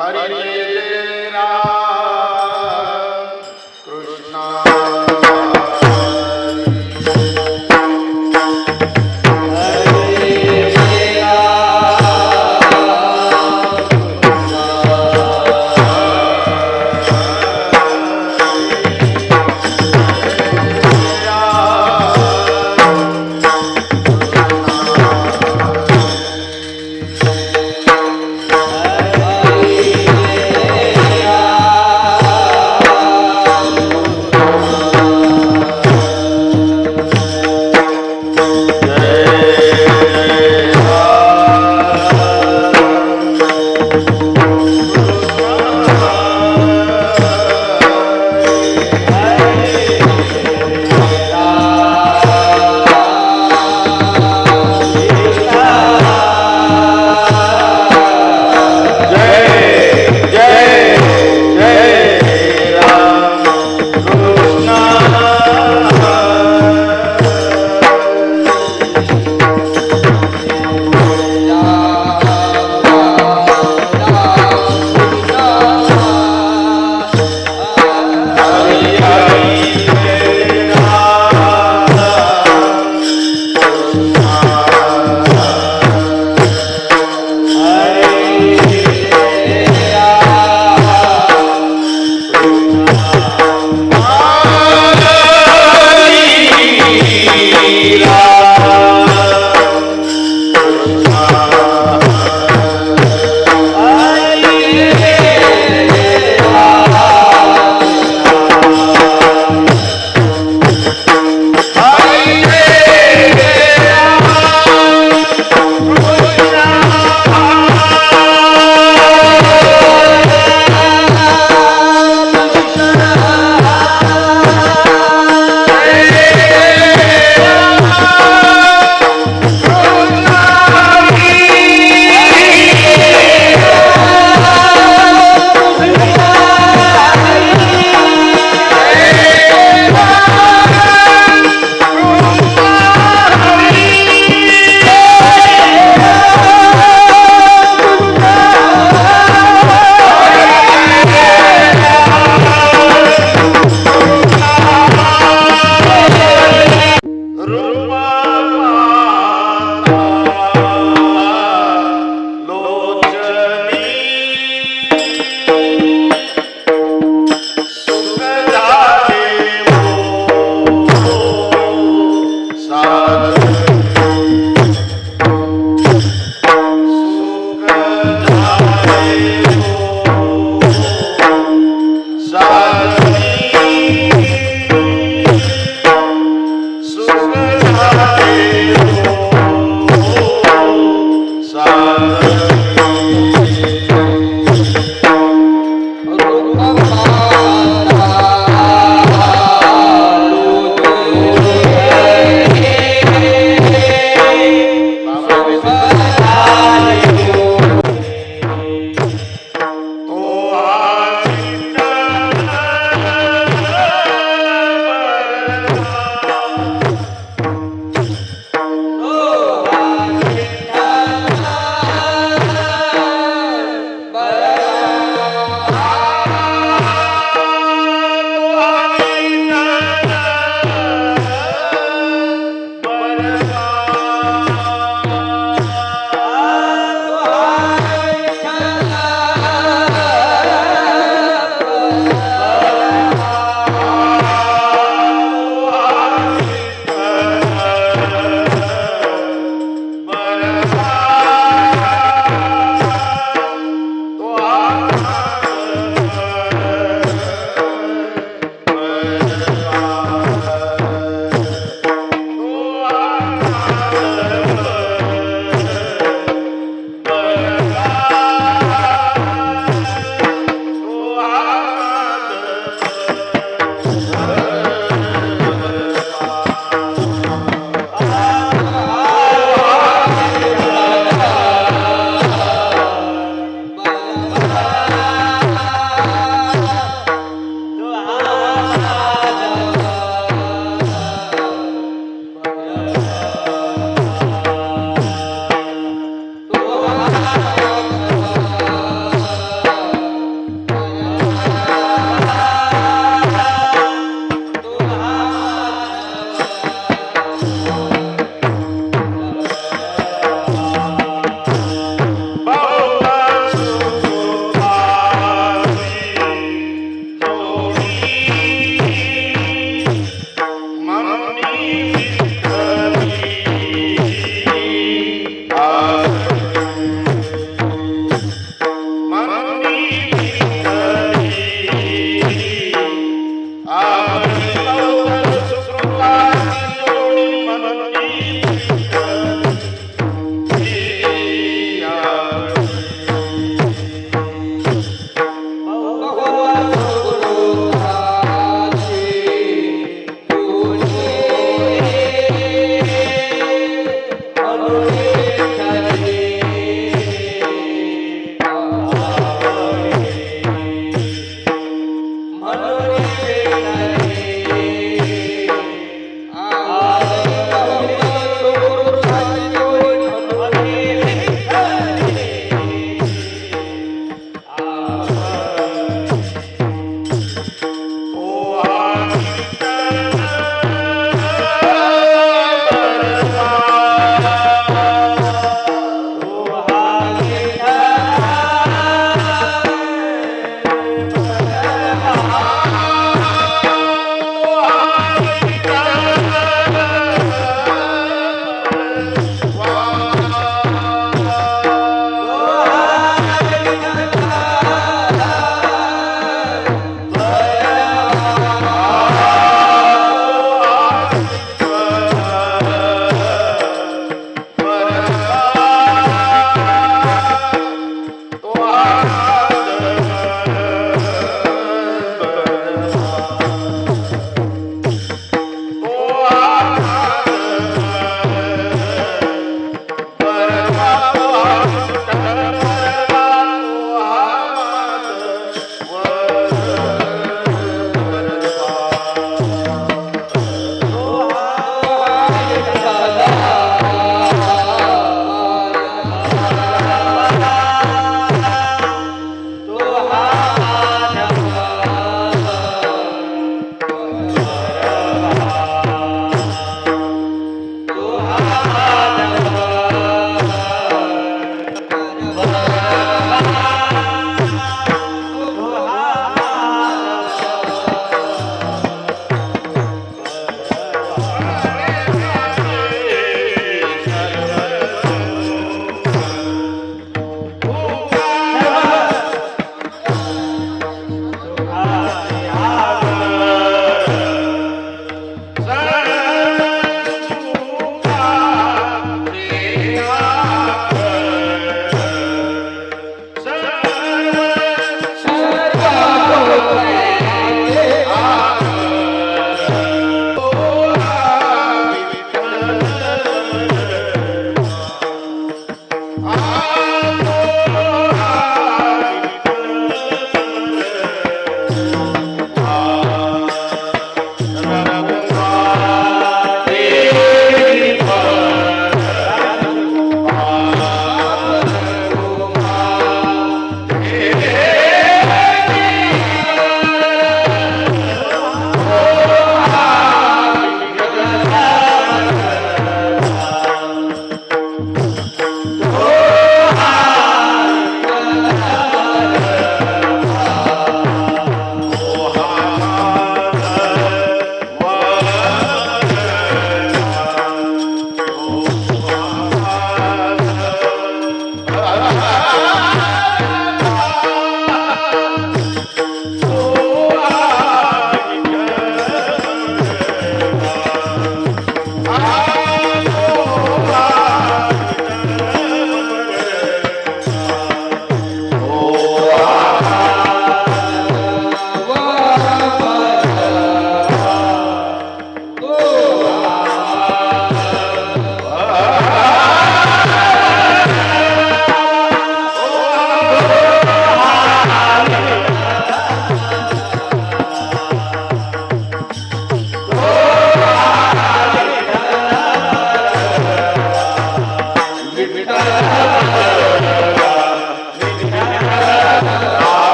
हरे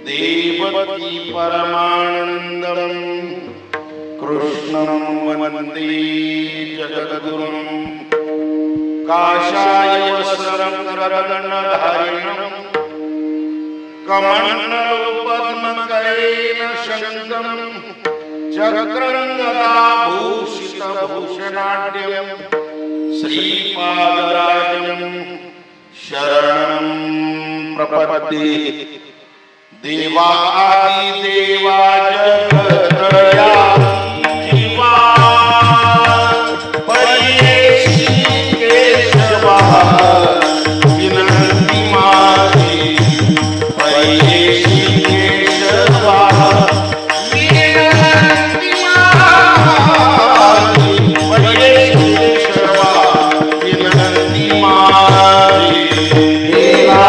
देवकी परमानंदं कृष्णं वन्दे जगद्गुरुं काषाय वस्त्रं करदण्डधारिणं कमण्डलूपद्मकरेण शङ्खं चक्रं गदाभूषितभूषणाढ्यं श्रीपादराजं शरणं प्रपद्ये। देवादिदेवा जगदया जीवा परेशी केशवा विनंती माझी परेशी केशवा विनंती माझी परेशी केशवा विनंती माझी देवा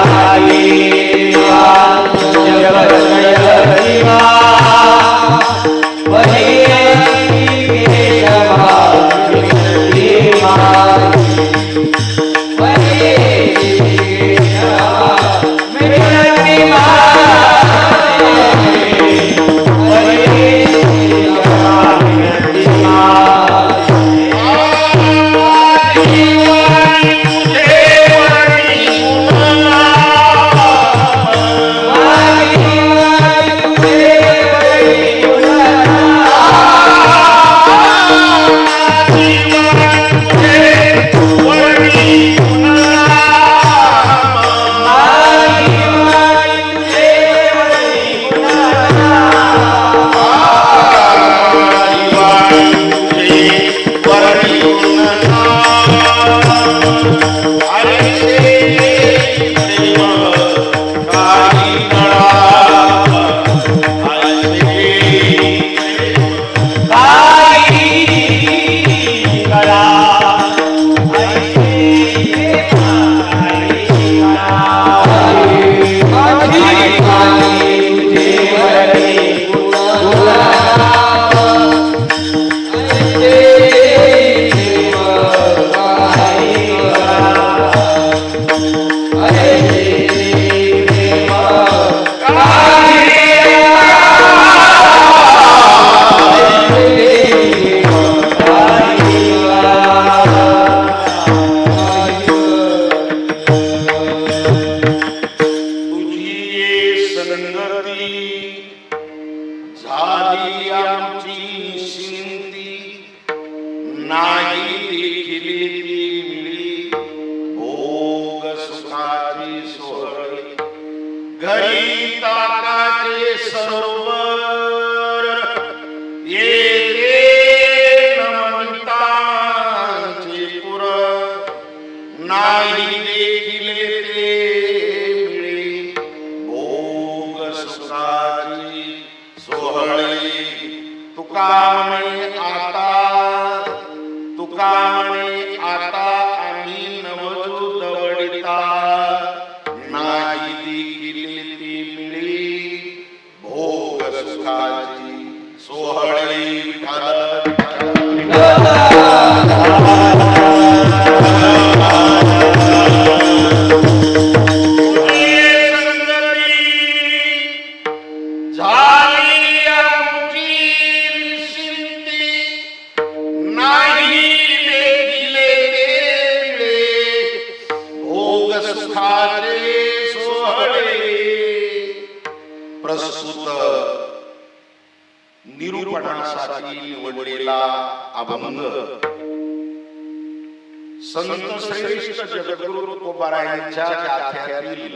सुखाचे सोहळे प्रस्तुत निरूपणासाठी निवडलेला अभंग संत श्रेष्ठ जगद्गुरु तुकोबारायांच्या गाथ्यातील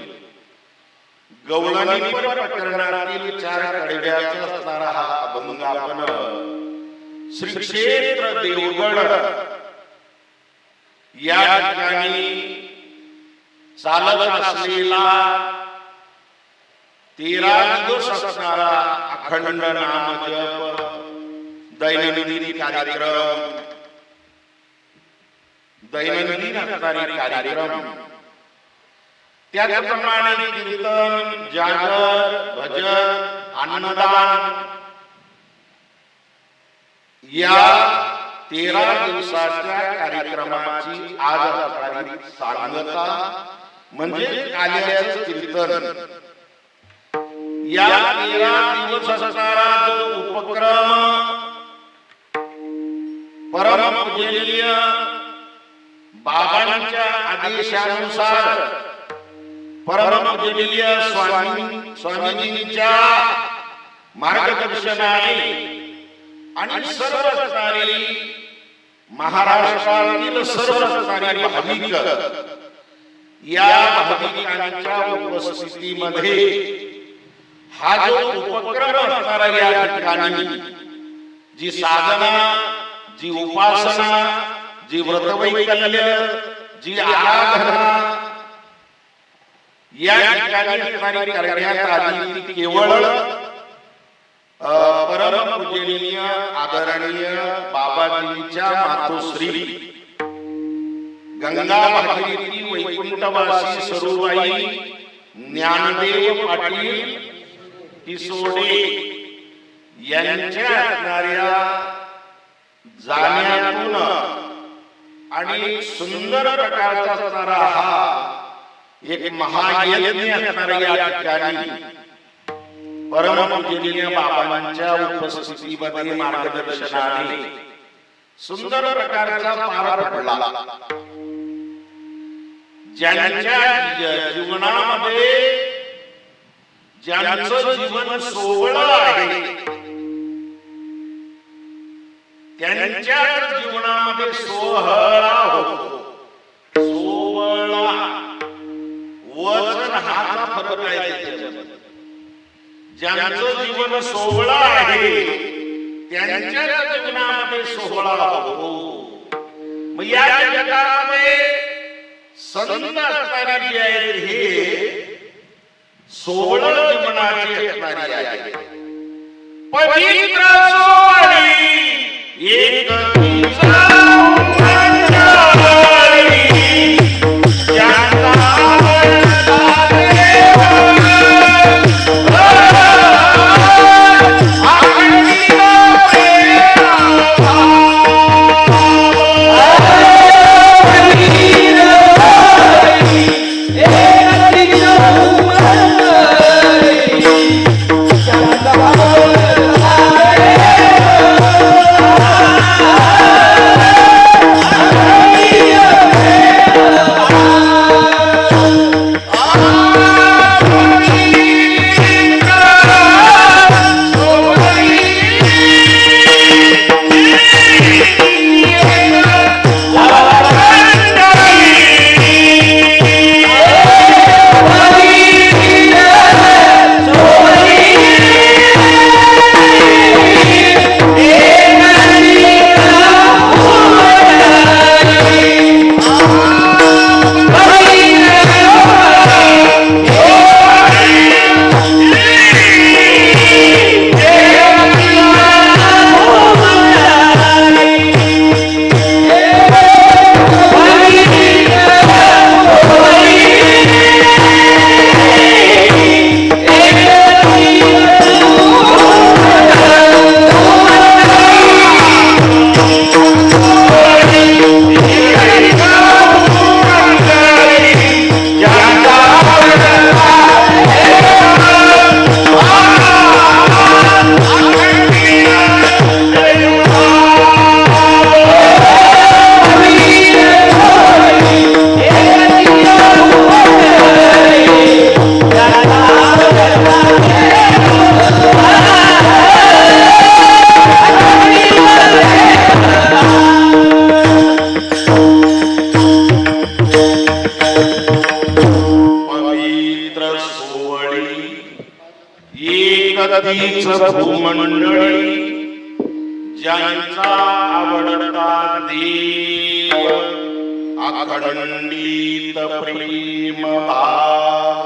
गवळणी प्रकरणातील 4 कडव्याचा असणारा हा अभंग आपण श्री क्षेत्र देवगड या ठिकाणी चालत असलेला 13 दिवस असणारा अखंड नामजप दैनंदिन कार्यक्रम त्याचप्रमाणे कीर्तन जागर भजन अन्नदान या 13 दिवसाच्या कार्यक्रमाची आज आपली सांगता म्हणजे काल्याचं कीर्तन या 13 दिवस असणारा जो उपक्रम परम पूजनीय बाबांच्या आदेशानुसार परम पूजनीय स्वामीजींच्या मार्गदर्शनाने आणि सर्व असणारी महाराष्ट्रातील सर्व असणारी भाविक या भाविकांच्या उपस्थितीमध्ये हा जो उपक्रम असणारा या ठिकाणी जी साधना जी उपासना जी व्रतवैकल्य जी आराधना या ठिकाणी करण्यात आली ती केवळ परम पूजनीय आदरणीय बाबाजींच्या मातोश्री गंगा भागीरथी वैकुंठवासी सरूबाई ज्ञानदेव पाटील किसोडे यांच्या असणाऱ्या जाण्यातून आणि सुंदर प्रकारचा असणारा हा एक महायज्ञ असणारा या ठिकाणी परम पूजनीय बाबांच्या उपस्थितीमध्ये मार्गदर्शनाने सुंदर प्रकारचा पार पडला. ज्यांच्या जीवनामध्ये ज्यांचं जीवन सोहळं आहे त्यांच्या जीवनामध्ये सोहळा होतो. सोहळा वचन हा फरक आहे त्याच्यामध्ये. ज्यांचं जीवन सोहळा आहे त्यांच्या जीवनामध्ये सोहळा होतो. मग या जगामध्ये संत असणारे जे आहेत हे सोहळा जीवनाचे असणारे आहेत. पवित्र सोहळी एक तीच भूमंडळी ज्यांचा आवडता देव अखंडित प्रेम भाव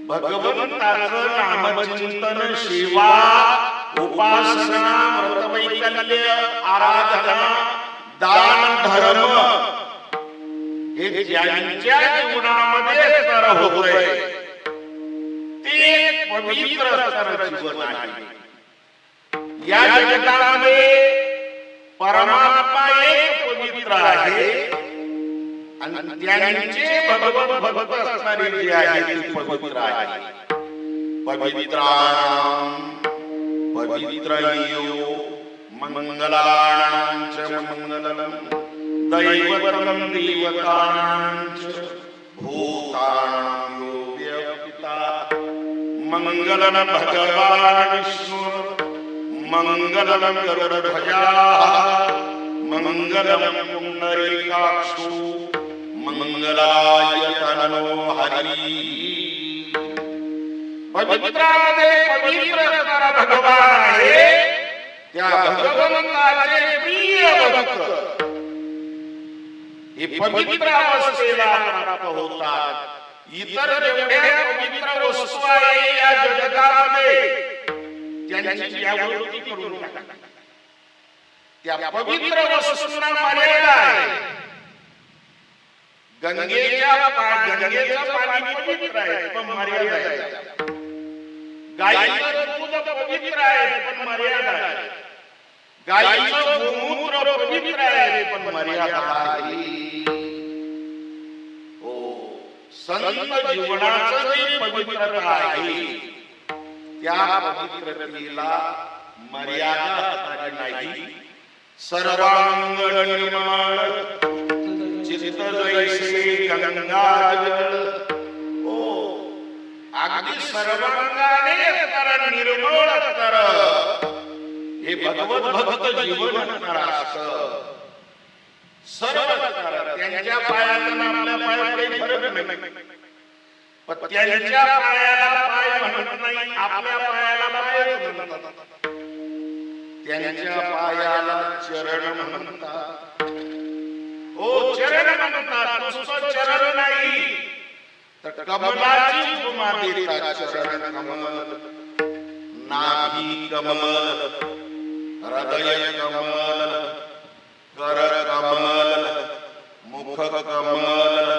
भगवंताचं नामचिंतन सेवा उपासना व्रतवैकल्य आराधना दान धर्म हे ज्यांच्या जीवनामध्ये तर होतंय ते पवित्र जीवन आहे. या जगतामध्ये परमात्मा एक पवित्र आहे आणि त्यांचे भगवत भक्त असणारे जे आहे ते पवित्र आहे. पवित्राणां पवित्रयो मंगलानां च मंगलम् दैवतं देवतानां च भूतानां यो व्यपिता मंगलं भगवान् विष्णु मंगलं गरुडध्वजः मंगलं पुंडरीकाक्षो मंगलाय तननो हरी. पवित्रामध्ये पवित्र असणारा भगवान आहे. त्या भगवंताचे प्रिय भक्त हे पवित्र अवस्थेला प्राप्त होतात. इतर जेवढ्या पवित्र वस्तू आहे या जगतामध्ये त्यांची आवृत्ती करून टाका. त्या पवित्र वस्तूंना मर्यादा आहे. गंगेचं पाणी पवित्र आहे पण मर्यादा आहे. गायीचं दूध पवित्र आहे पण मर्यादा आहे. गायीचं गोमूत्र पवित्र आहे पण मर्यादा आहे. हो, संत जीवनाचं जे पवित्रता आहे त्या पवित्रतेला मर्यादा असणारी नाही. सर्वांग निर्मळ चित्त जैसे गंगाजल. ओ अगदी सर्वांगाने तर निर्मळ तर हे भगवत भक्त जीवन असणारा असं सर्व त्यांच्या पायाला आपल्या पायाकडे फरक नाही. पण त्यांच्या पायाला पाय म्हणत नाही, आपल्या पायाला पाय म्हणतात. त्यांच्या पायाला चरण म्हणतात. ओ चरण म्हणतात. नुसतं चरण नाही तर कमलाची उपमा देतात. चरण कमल, नाभी कमल, हृदय कमल, कर कमल, मुख कमल,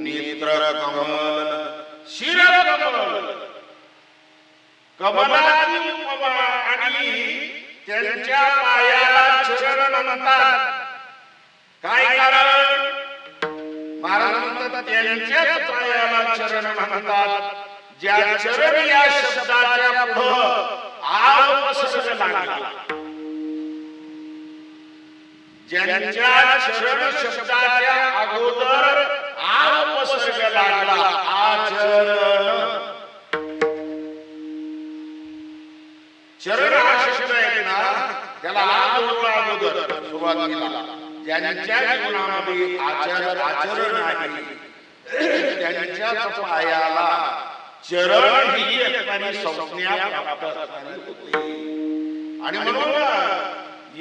नेत्र कमल, शिर कमल. कमलाची उपमा आणि त्यांच्या पायाला चरण म्हणतात. काय कारण? महाराज म्हणतात त्यांच्याच पायाला चरण म्हणतात. ज्या चरण या शब्दाच्या पुढं आव पसरला लागला. ज्यांच्या चरण शब्दाच्या अगोदर आव पसरला लागला. आचरण चरण हा शब्द आहे ना त्याला जोडला अगोदर सुरुवातीला. ज्यांच्या जीवनामध्ये आचरण आहे त्यांच्याच पायाला चरण ही एखादी संज्ञा प्राप्त असणारी होते. आणि म्हणून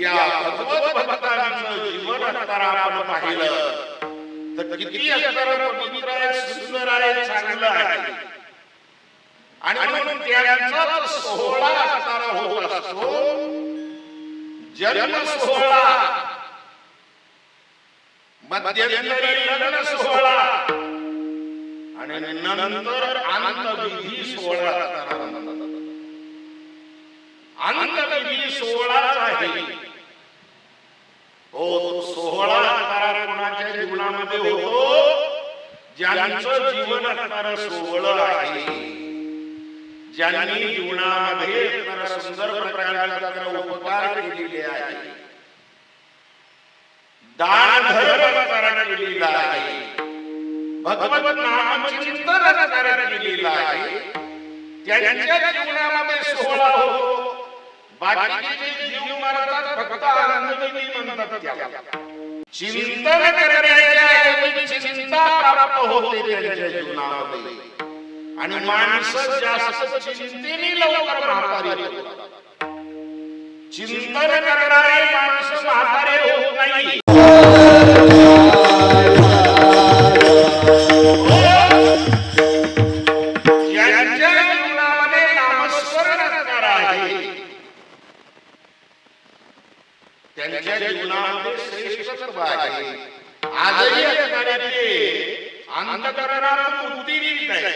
या भगवत भक्तांचं जीवन जर आपण पाहिलं तर किती पवित्र आहे, सुंदर आहे, चांगलं आहे. आणि म्हणून त्यांचा सोहळा असणारा होत असतो. जन्म सोहळा, मध्यंतरी लग्न सोहळा आणि नंतर अंतविधी सोहळा. अंतविधी सोहळाच आहे. हो, तो सोहळा कोणाच्या जीवनामध्ये होतो ज्यांचं जीवन असणारं सोहळं आहे. ज्यांनी जीवनामध्ये सुंदर प्रकारचे उपकार केलेले आहे, दान धर्म केलेला आहे, भगवत नामचिंतन केलेलं आहे. त्यांच्या जीवनामध्ये सोहळा होतो. बाकीचे जीव मरतात फक्त आनंदही म्हणतात त्याला. चिंतन करण्याच्या चिंता प्राप्त होते त्यांच्या जीवनामध्ये. आणि माणसं जास्त चिंतेने लवकर म्हातारी होतात. चिंतन करणारे माणसं म्हातारे होत नाही. ज्यांच्या जीवनामध्ये नामस्मरण असणार आहे त्यांच्या जीवनामध्ये श्रेष्ठत्व आहे. आजही असणारे अंतःकरणातून उद्दीपित आहे,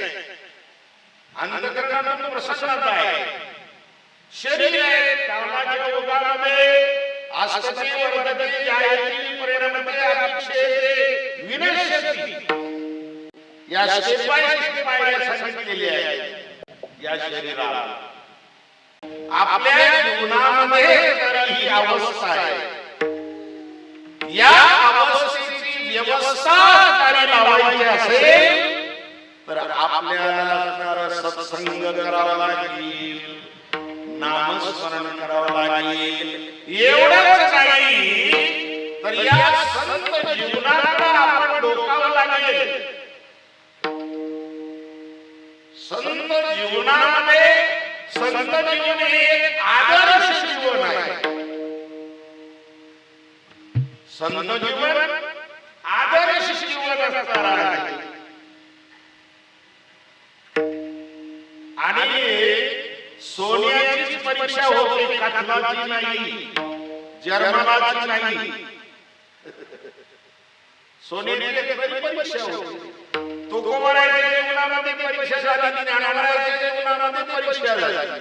अंतःकरणातून प्रसन्नता आहे. शरीर आहे कामाच्या ओघामध्ये असते वर्धते जायती परिणामते अपेक्षेते विनश्यती. या स्टेप बाय स्टेप पायऱ्या सांगितलेल्या आहेत या शरीराला. आपल्या जीवनामध्ये तर ही अवस्था आहे. या अवस्थेची व्यवस्था करावी लावायची असेल तर आपल्याला सत्संग करावा लागेल, नामस्मरण करावं लागेल. एवढंच नाही तर या संत जीवनाला आपण डोकावं लागेल. संत जीवनामध्ये संत जीवन हे एक आदर्श जीवन आहे. संत जीवन आदर्श जीवन असणार आहे. आणि सोन्याची परीक्षा होते, कातलाची नाही, जर्मनाची नाही. सोन्याची परीक्षा होते. तुकोबराच्या जीवनामध्ये परीक्षा झाली, ज्ञानराजाच्या जीवनामध्ये परीक्षा झाली.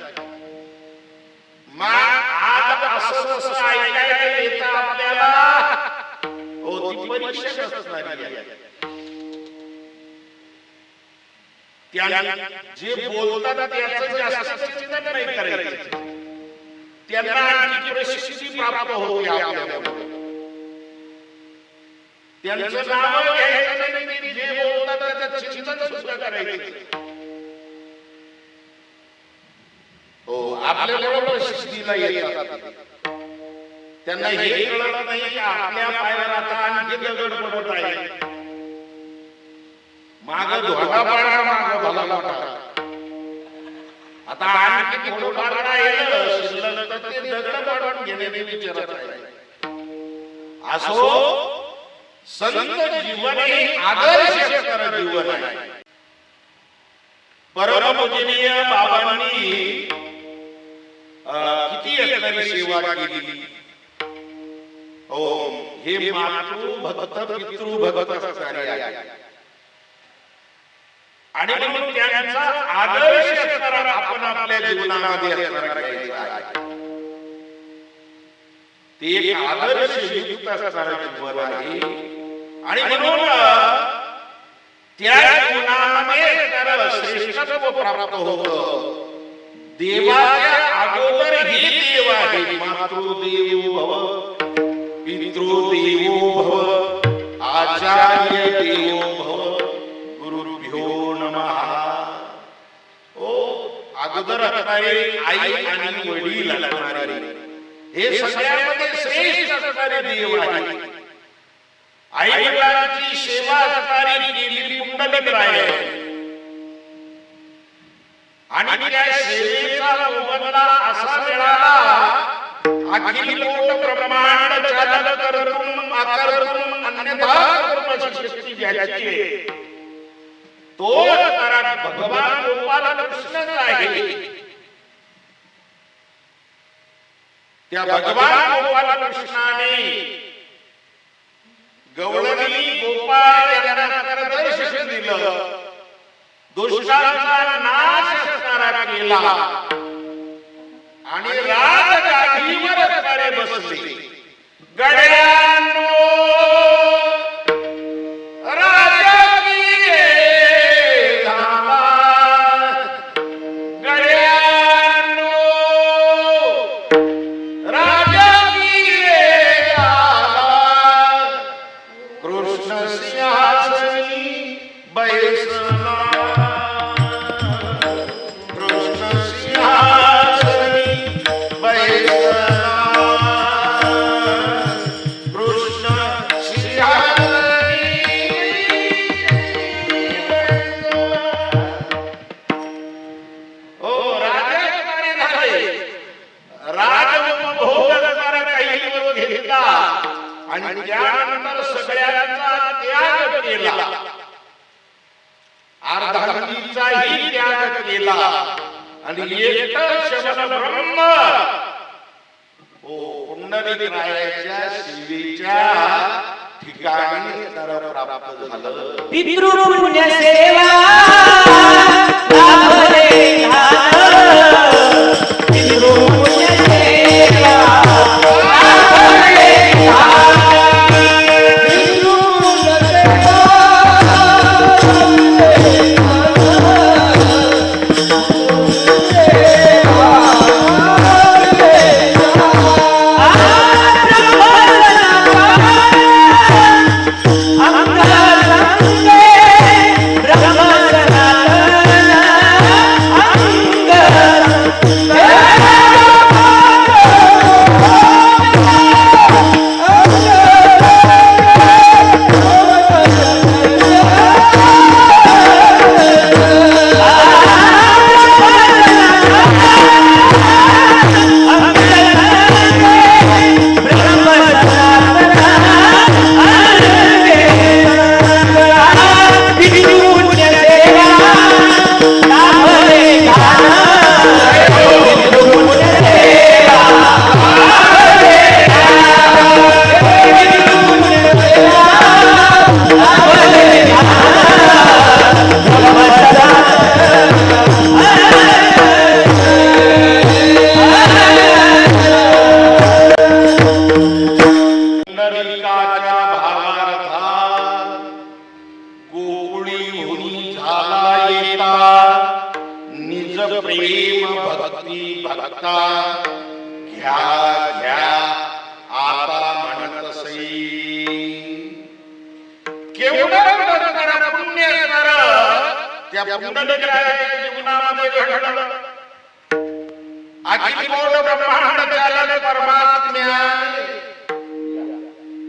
मग आज असं असं ऐकायला येतं आपल्याला, हो ती परीक्षा असणारी आहे. जे बोलतात त्याचं जास्त चिंतन नाही करायचं. त्यांना आणखी प्रसिद्धी प्राप्त होते आपल्याला. त्यांचं नाव घ्यायचं नाही, जे बोलतात त्याचं चिंतन सुद्धा करायचं. हो आपल्याला प्रसिद्धीला येतात. त्यांना हे कळत नाही की आपल्या पायावर आता आणखी दगड पडत आहे. माग धोका पडा, माग भला मोठा. आता आणखी थोडंफार राहिलं शिल्लक तर ते दगड पडून घेणे विचारत आहे. असो संत जीवन हे आदर्श जीवन आहे. परमपूजनीय बाबांनी किती असणारी सेवा केली. हो हे मातृ भक्त पितृ भक्त असणारे आहे. आणि म्हणून त्यांचा आदर्श असणारा आपण आपल्या जीवनामध्ये असणारा घ्यायचा आहे. ते एक आदर्श युक्त असणारा जीवन आहे. आणि म्हणून त्या जीवनामध्ये त्याला श्रेष्ठत्व प्राप्त होतं. देवाच्या अगोदर ही देव आहे. मातृदेवो भव, पितृदेवो भव, आचार्य देवो भव, गुरुभ्यो नमः. ओ अगोदर असणारे आई आणि वडील असणारे हे सगळ्यामध्ये श्रेष्ठ असणारे देव आहे. आई वडिलांची सेवा असणारी गेलेली कुंडलिक आहे. आणि त्या सेवेचा मोबदला असा मिळाला, अखिल कोट ब्रह्मांड चलन कर्तुम अकर्तुम अन्यथा कर्म शक्ती ज्याची तो कारण भगवान गोपाल कृष्णच आहे. त्या भगवान गोपाल कृष्णाने गवळणी गोपाळ यांना दर्शन दिलं. दुष्टांचा नाश असणारा केला आणि राजगादीवर असणारे बसले. गड्यांनो कृष्ण अर्धांगीचाही त्याग केला आणि एकटं शमन ब्रह्म पुंडलिकरायाच्या सेवेच्या ठिकाणी प्राप्त झालं. पितृपुण्य सेवा लाभले धान, पितृपुण्य सेवा लाभले धान, पितृपुण्य सेवा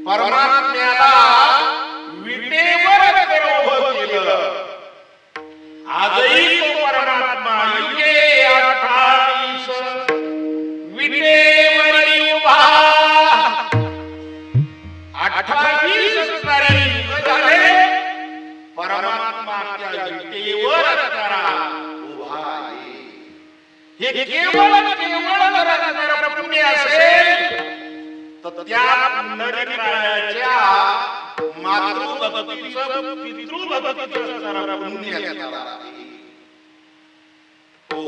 परमात्म्याला विटेवर उभं केलं. आजही तो परमात्मा युगे 28 विटेवरी उभा. 28 झाले परमात्मा त्या विटेवर उभा आहे. हे केवळ पुण्य असेल तर त्या पुंडलिकाच्या मातृभक्तीचं पितृभक्तीचं पुण्य हो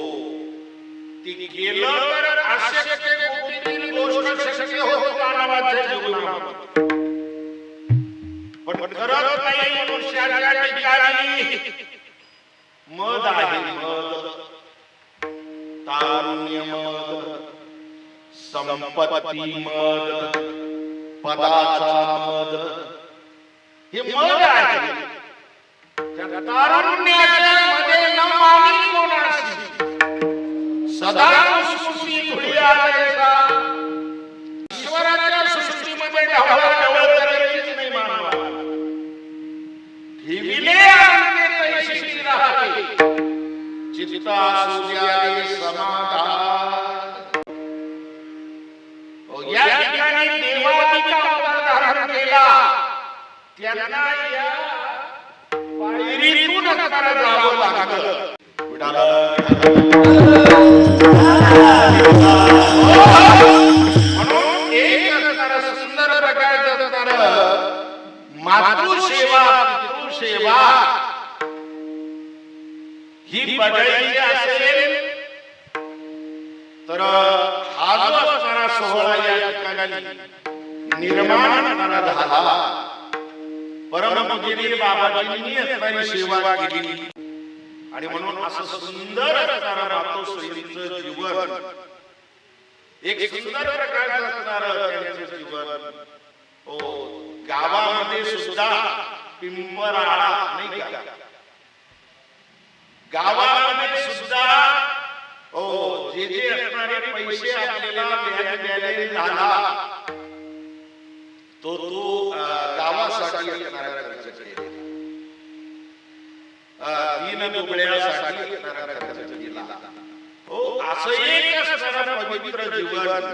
ती केलं तर अशक्य कोणतीही गोष्ट शक्य होते मानवाच्या जीवनात. पण करत नाही मनुष्याच्या ठिकाणी मद आहे. मद, तारुण्य मद, संपत्ती मद, पदाचा मद, हे मद आहे. त्या तारुण्याच्या मध्ये न मानी कोणाशी सदा सुशी घुडियाचा ईश्वराच्या सृष्टीमध्ये ढवळाढवळ करायचीच नाही मानवा. ठेविले आणते तैशी राहते चित्ता सूर्यादे समाधान. या ठिकाणी देवाचा अवतार धारण केला. त्यांना या पायरीतून जावं लागलं. म्हणून एक सुंदर प्रकारचं मातृसेवा पितृसेवा ही बघायची असेल तर हा जो असणारा सोहळा या ठिकाणी निर्माण झाला. परमपूज्य बाबाजींनी असणारी सेवा केली आणि म्हणून असं सुंदर असणारं मातोश्रींचं जीवन, एक सुंदर प्रकारचं असणारं त्यांचं जीवन. हो, गावामध्ये सुद्धा पिंपराळा नाही का, गावामध्ये सुद्धा हो जे जे असणारे पैसे आपल्याला द्यायला झाला तो गावासाठी असणारा खर्च केला. दीन दुबळ्यासाठी असणारा खर्च केला. हो, असं एक असणारं पवित्र जीवन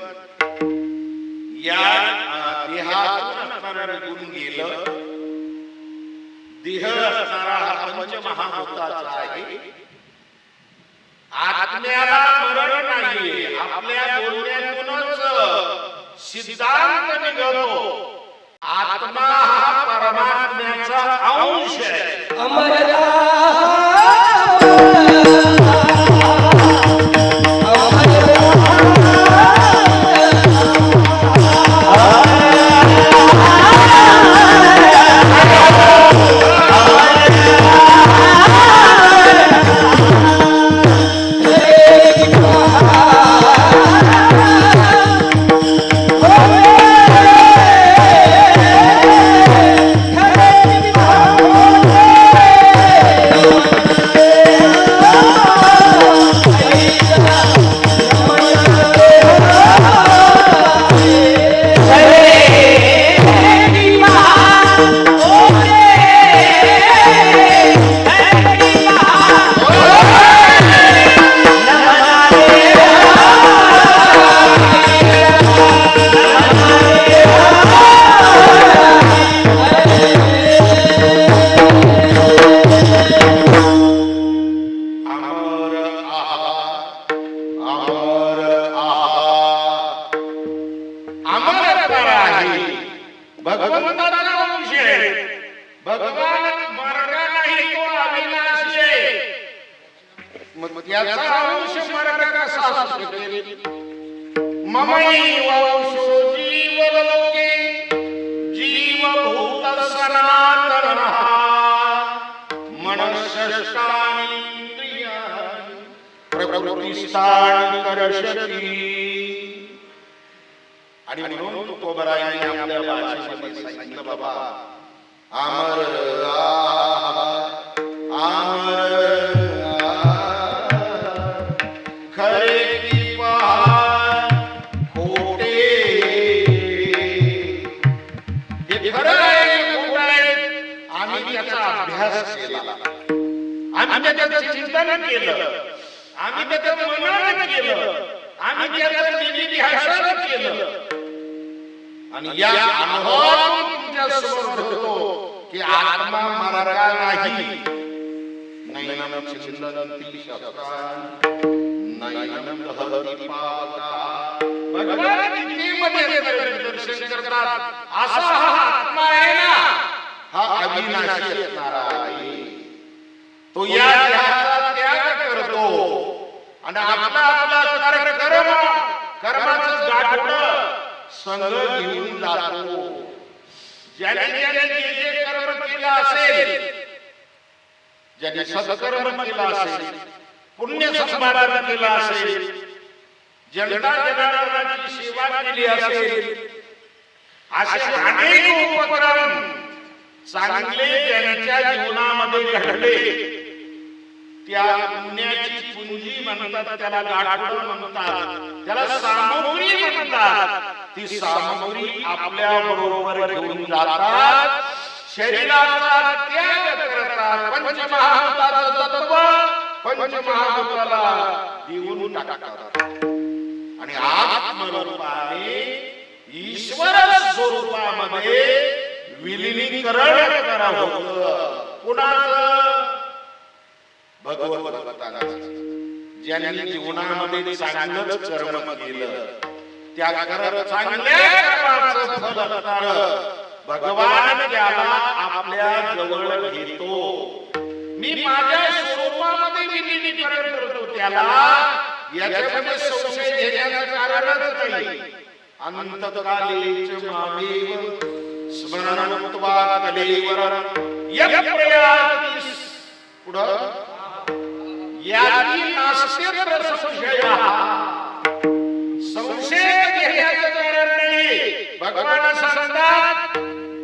या देहातून असणारं निघून गेलं. देह असणारा हा पंचमहाभूत महाभूताचा आहे. आत्म्याला मरण नाहीये. आपल्या बोलण्यातूनच सिद्धांत निघतो. आत्मा हा परमात्म्याचा अंश आहे. अमरता भगवंताचा अंश आहे. भगवान मरणार नाही, तो अविनाशी आहे. मग याचा अंश मरण कसा असू शकेल? ममैव वंशो जीवलोके जीवभूत सनातनः मनश्शष्टानीन्द्रियाणि प्रकृतिस्थान करशती. आणि म्हणून तुकोबरायांनी आपल्या भाषेमध्ये सांगितलं, बाबा आमर आमर खरे की पहा खोटे. हे खरं आहे की खोटं आहे? आम्ही त्याचा अभ्यास केला, आम्ही त्याचं चिंतन केलं, आम्ही त्याचं मनन केलं, आम्ही त्याचं निधिध्यासन केलं. आणि या अनुभवातून तुमच्या समोर होतो की आत्मा मरला नाही. नैनम छिंदन्ति शस्त्राणि नैनम दहति पावकः. भगवान गीतेमध्ये दर्शन करतात, असा हा आत्मा आहे ना, हा अविनाशी असणारा आहे. तो या देहाचा त्याग करतो आणि आपला आपला कर्माचं गाठोडं संग घेऊन जातो. ज्याने जे कर्म केलं असेल, ज्याने सत्कर्म केलं असेल, पुण्य संपादन केलं असेल, जनता जनार्दनाची सेवा केली असेल, असे अनेक उपक्रम चांगले ज्यांच्या जीवनामध्ये घडले, त्या पुण्याची पुंजी म्हणतात, त्याला गाठोडं म्हणतात, त्याला सामग्री म्हणतात. ती सामग्री आपल्या बरोबर घेऊन जातात, शरीराचा त्याग करतात, पंचमहाभूताचं तत्व पंचमहाभूताला देऊन टाकतात आणि आत्मरूपाने ईश्वर स्वरूपामध्ये विलीनीकरण करावं. कुणाचं? भगवत भक्ताचं. ज्यांनी जीवनामध्ये चांगलंच कर्म केलं, त्या चांगल्या कर्माचं फल असणार भगवान त्याला आपल्या जवळ घेतो. मी माझ्या स्वरूपामध्ये विलीनीकरण करतो त्याला. याच्यामध्ये संशय घेण्याचं कारणच नाही. अंतकालेच मामेव स्मरणत्वा कलेवर यप्रयाति. पुढं याती नास्त्यत्र संशयः. संशय घेण्याचं कारण नाही. भगवान सांगतात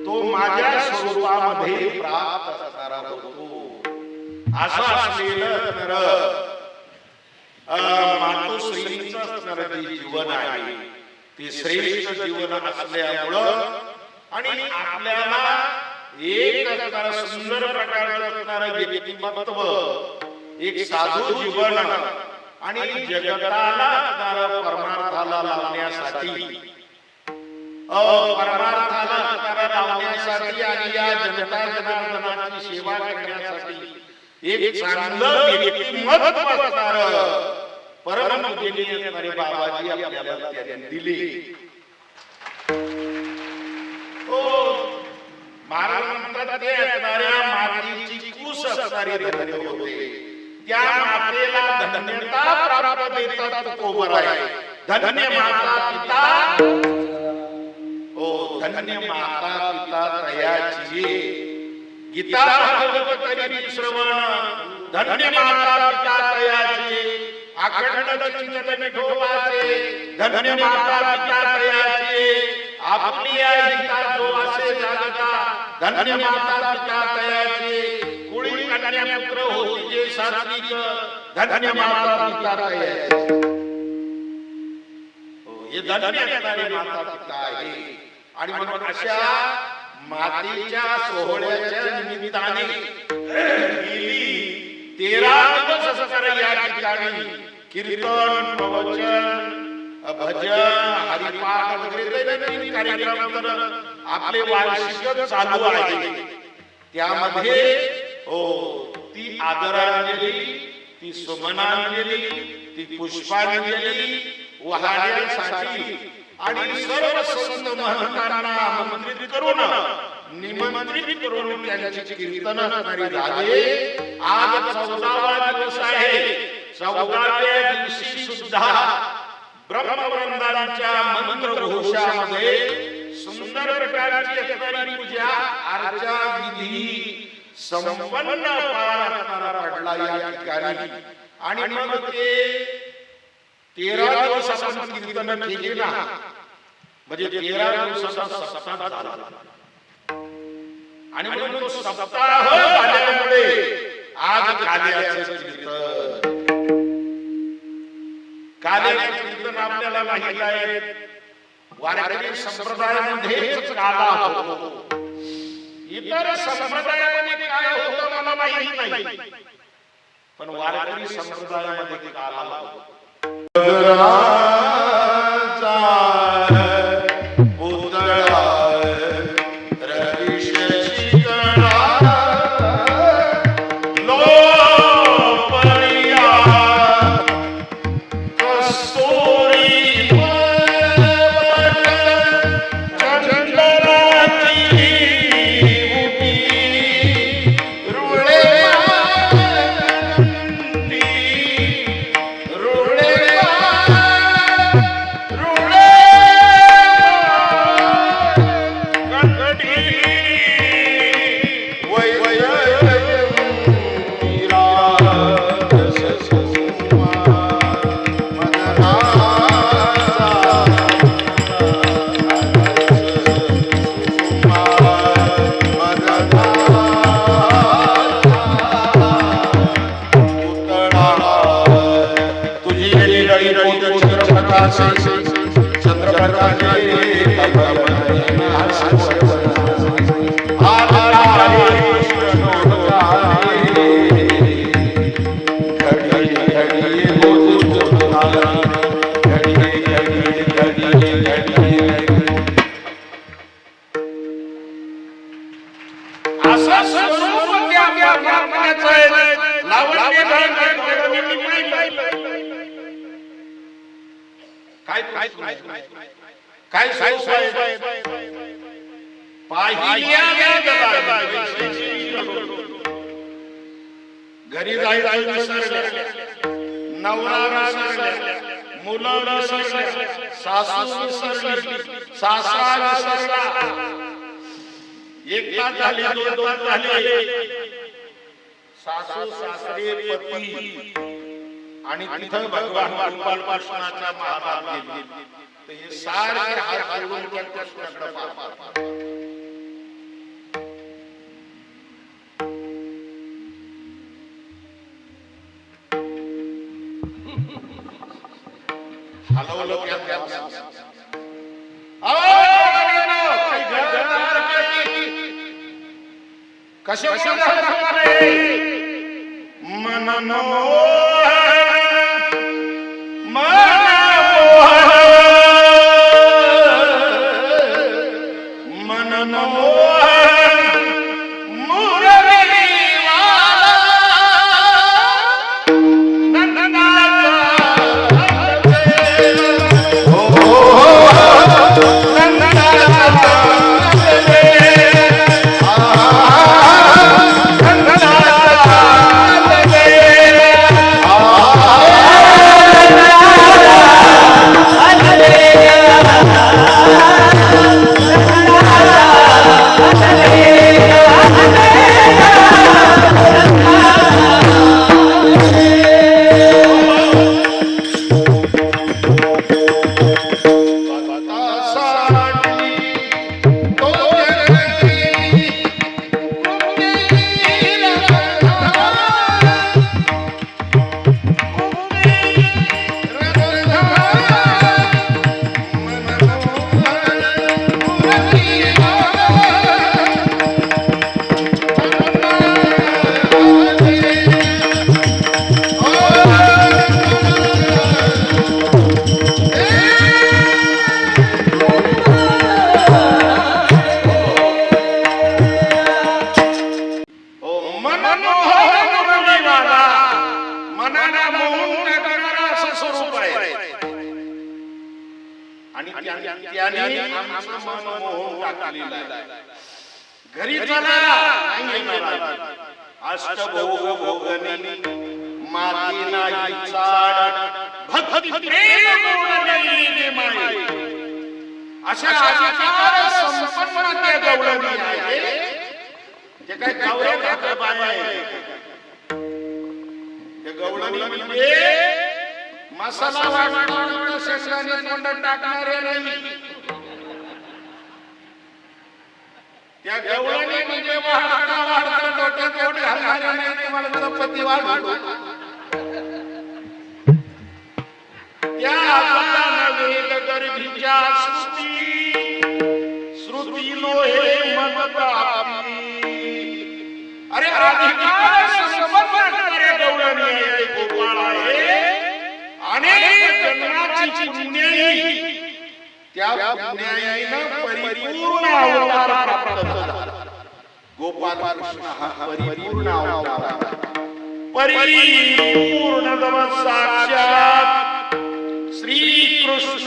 तो माझ्या स्वरूपामध्ये प्राप्त असणारा होतो. असं असलेलं तर मातोश्रींचं असणारं जे जीवन आहे ते श्रेष्ठ जीवन असल्यामुळं आणि आपल्याला एक सुंदर प्रकारचं असणारं व्यक्तिमत्व, एक साधू जीवन आणि जगताला परमार्थाला लावण्यासाठी परमार्थाला लावण्यासाठी आणि या जनता जनार्दनाची सेवा करण्यासाठी एक चांगलं व्यक्तिमत्व असणारं परमपूजनीय असणारे बाबाजी आपल्याला त्यांनी दिले. हो, महाराज म्हणतात ते असणाऱ्या मातीची कूस असणारे धन्य होते. त्या मातेला धन्यता प्राप्त देतात तो बरा आहे. धन्य माता पिता, ओ धन्य माता पिता तयाची गीता भागवत करी श्रवण. धन्य माता पिता तयाची अखंड चिंतन ठोवाचे. धन्य माता पिता तयाची आपली आई गीता जो असे जागता. धन्य माता पिता तयाची कुळी कन्या पुत्र होती जे सात्विक. धन्य माता पिता तयाची. हे धन्य असणारे माता पिता आहे. आणि म्हणून अशा मातेच्या सोहळ्याच्या निमित्ताने गेली 13 दिवस असणाऱ्या या ठिकाणी कीर्तन, प्रवचन, भजन, हरिपाठ वगैरे दैनंदिन कार्यक्रम तर आपले वार्षिक चालू आहे. त्यामध्ये हो ती आदरांजली, ती सुमनांजली, ती पुष्पांजली वाहण्यासाठी आणि सर्व संत महंतांना आमंत्रित करून निमंत्रित करून त्यांची कीर्तन करणारी झाले. आज 14वा दिवस आहे. 14व्या दिवशी सुद्धा ब्रह्मवृंदांच्या मंत्रघोषामध्ये सुंदर प्रकारची असणारी पूजा अर्चा विधी संपन्न पार पडला या ठिकाणी. आणि मग ते 13 दिवस आपण कीर्तन केले ना, म्हणजे 13 दिवसाचा सप्ताह झाला. आणि म्हणून तो सप्ताह झाल्यामुळे आज काल्याचं कीर्तन. काल्याचं कीर्तन आपल्याला माहिती आहे वारकरी संप्रदायामध्येच काला होतो. इतर संप्रदायामध्ये काय होतं मला माहिती नाही, पण वारकरी संप्रदायामध्ये काला होतो. घरी जायचं विसरले, नवरा विसरला, मुलं विसरले, सासू विसरली, सासरा विसरला. एक तास झाली, 2 तास झाले, सासू सासरे पती आणि तिथं भगवान गोपालकृष्णाच्या महाराज गेले. तर हे सारे हात जोडून त्यांच्या कृष्णाकडे पाहतात. हलवलं कसे मन मन मनमोहन मुरलीवाला, मनाला मोहून टाकणारा असं स्वरूप आहे. आणि त्याने आमचं मन मोहून टाकलेलं आहे. घरी चला नाही येणार. अष्टभोग भोगनी माती नाही चाड, भक्ती प्रेम गोड नाही माई. अशा अधिकार संपन्न त्या गवळणी आहे. ते काय गवळे ठाकरबाई आहे. ते गवळणी म्हणजे मसाला वाटून शेंगदाणे तोंडात टाकणारे नाही. त्या गवळणी म्हणजे वाढता वाढता डोक्यात पोट घालणारे नाही. तुम्हाला चपाती वाढवतो त्या गर्भीच्या श्रुती लोहे मदपापी. अरे अधिकार संपन्न गवळणी आहे, गोपाळ आहे. अनेक जन्माची पुण्याई त्या पुण्याईनं परिपूर्ण अवतार प्राप्त झाला. गोपाळ कृष्ण हा परिपूर्ण अवतार, परिपूर्ण साक्षात श्री कृष्ण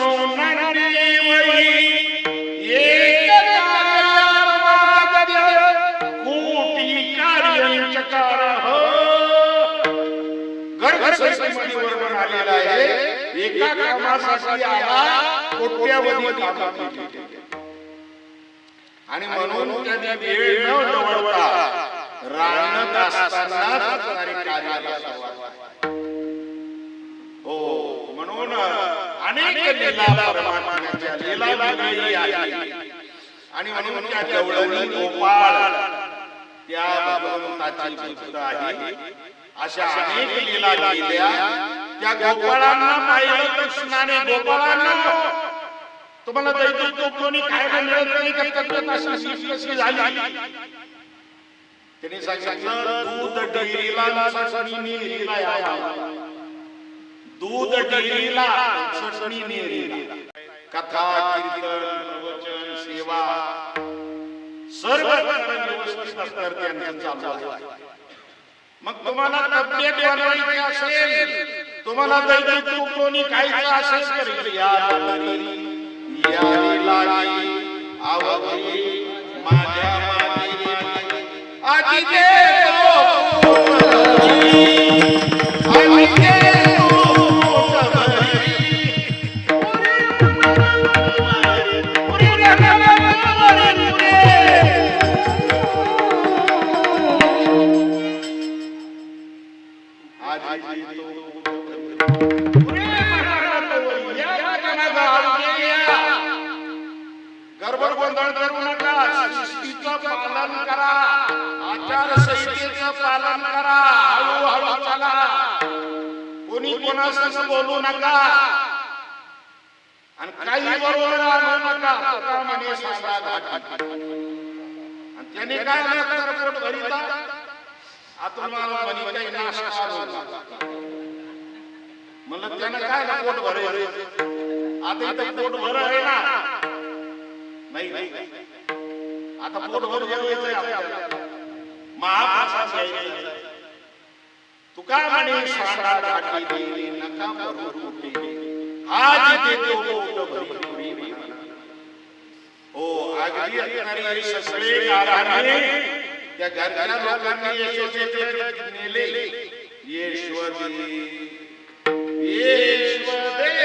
कोटी कार्य गर्भसंस्थेमध्ये वर्णन आलेलं आहे. एका कामासाठी आला, कोट्यावधी कामं केली. आणि म्हणून त्यांनी वेळ न दवडता रांगत असतानाच कार्याला सुरुवात. हो, म्हणून अनेक लीला परमात्म्याच्या लीला वेगळी आहे. आणि म्हणून त्या गवळणी गोपाळ त्या भगवंताची भक्त आहे. अशा अनेक लीला केल्या. त्या गोपाळांना पाहिलं कृष्णाने. गोपाळांना तुम्हाला दैत्य कोणी खायला मिळत नाही का? कशी झाली? त्यांनी सांगितलं दूध डेअरीला चटणी नेरीला यावा. दूध डेअरीला चटणी नेरीला. कथा कीर्तन प्रवचन सेवा सर्व व्यवस्थित असणार त्यांचं चालू आहे. मग तुम्हाला तब्येत बनवायची असेल, तुम्हाला दैत्य कोणी खायचं असेल तर यारी लागी आवडी माझ्या मागे आजी देतो आजी देतो गोंधळ करू नका. शिस्तीचं पालन करा, आचारसंहितेचं पालन करा. हळूहळू चला. कोणी कोणासंग बोलू नका आणि काही बरोबर आणू नका. म्हणे सांगा घाट. आणि त्याने काय पोट भरिता आतून म्हणे काही नाश्ता म्हणलं त्यानं काय पोट भरायचं. आता इथं पोट भर आहे ना. नाही आता पोट भर जेवायचंय आपल्याला. महाप्रसाद घ्यायचा. तुका म्हणे सांगा घाटी देणे नका भरू कुठे. आज देतो पोट भरी. हो, अगदी असणारे सगळे गाराणे त्या घरच्या लोकांनी यशोदेकडे नेले. येशवदे येशवदे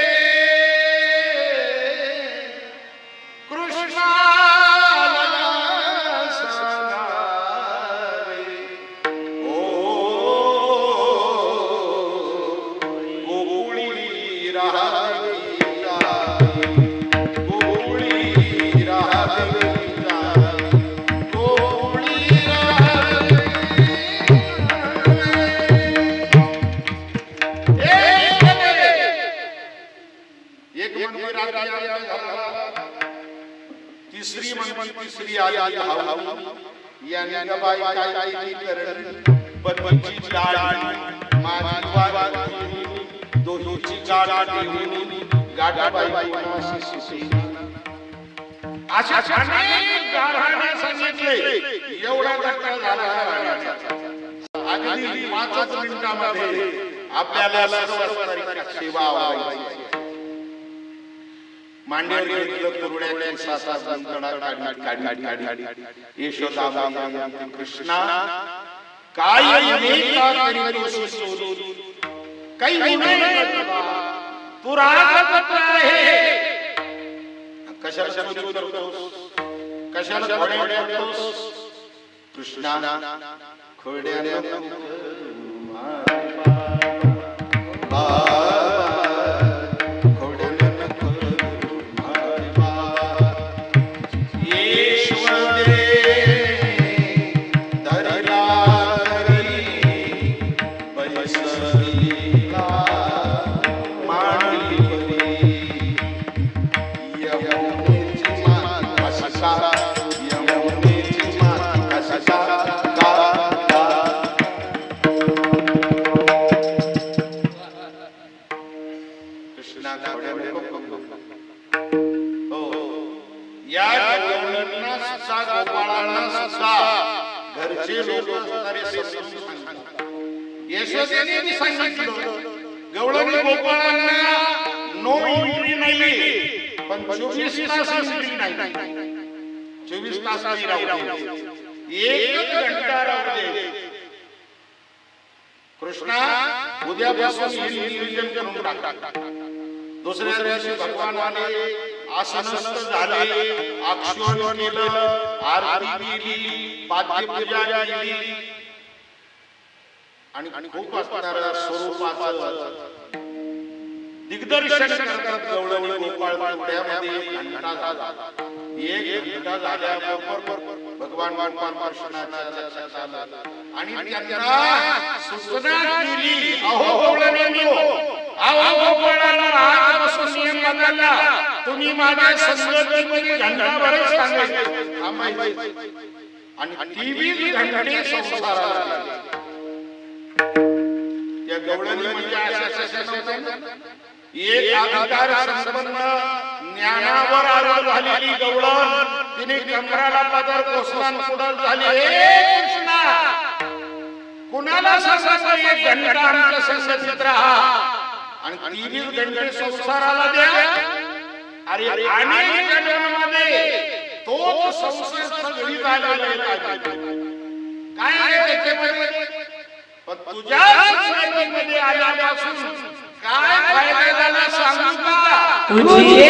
तिसरी आली याने बाई काय करण पत्नीची गाडी माझी दोहीची गाडी गाठाबाई अशा अनेक गारहाणे सांगितले. एवढा घटना झाला. अगदी 5 मिनिटामध्ये आपल्याला सर्व सेवा आवरायची. मांडीवर घेतलं कुरड्या केसाचा गंगडा काढी यशोदा माता कृष्णा काय नेका करीतोस सोडून काही नाही तू रागत आहे कशाला चोरी करतोस कशाला खोड्या करतोस कृष्णा खोड्या घरचे लोक यशोदेने सांगितलं गवळणी गोपाळांना नो एंट्री नाही पण 24 तास एंट्री नाही 24 तास नाही राहू एक घंटा राहू दे कृष्णा उद्यापासून नियोजन करून टाक. दुसऱ्या दिवशी भगवान आले आसनस्थ झाले आक्षेपण केलं आरती केली पाद्य पूजा केली आणि खूप असणाऱ्या स्वरूपाचं दिग्दर्शन करतात गवळणी गोपाळ पुढ्यामध्ये घंटा झाला. एक घंटा झाल्याबरोबर भगवान कृष्णाच्या लक्षात आलं आणि त्यांना सूचना दिली अहो गवळणींनो अहो गोपाळांनो आजपासून नियम बदलला तुम्ही माझ्या संगतीमध्ये घंटाभर सांगायचे थांबायचे आणि 23 घंटे संसाराला लागले. त्या गवळणी म्हणजे अशा एक अधिकार संपन्न ज्ञानावर आरूढ झालेली गवळण तिने कमराला पदर कोसळून पुढे झाली. हे कृष्णा कुणाला सांगायचं एक घंटा आमच्या संगतीत राहा आणि 23 घंटे संसाराला द्या. अरे अनेक जन्मामध्ये तो संसार सगळी झालेला आहे काय आहे त्याच्यामध्ये पण तुझ्या संगतीमध्ये आल्यापासून काय फायदा झाला सांगू का तुझी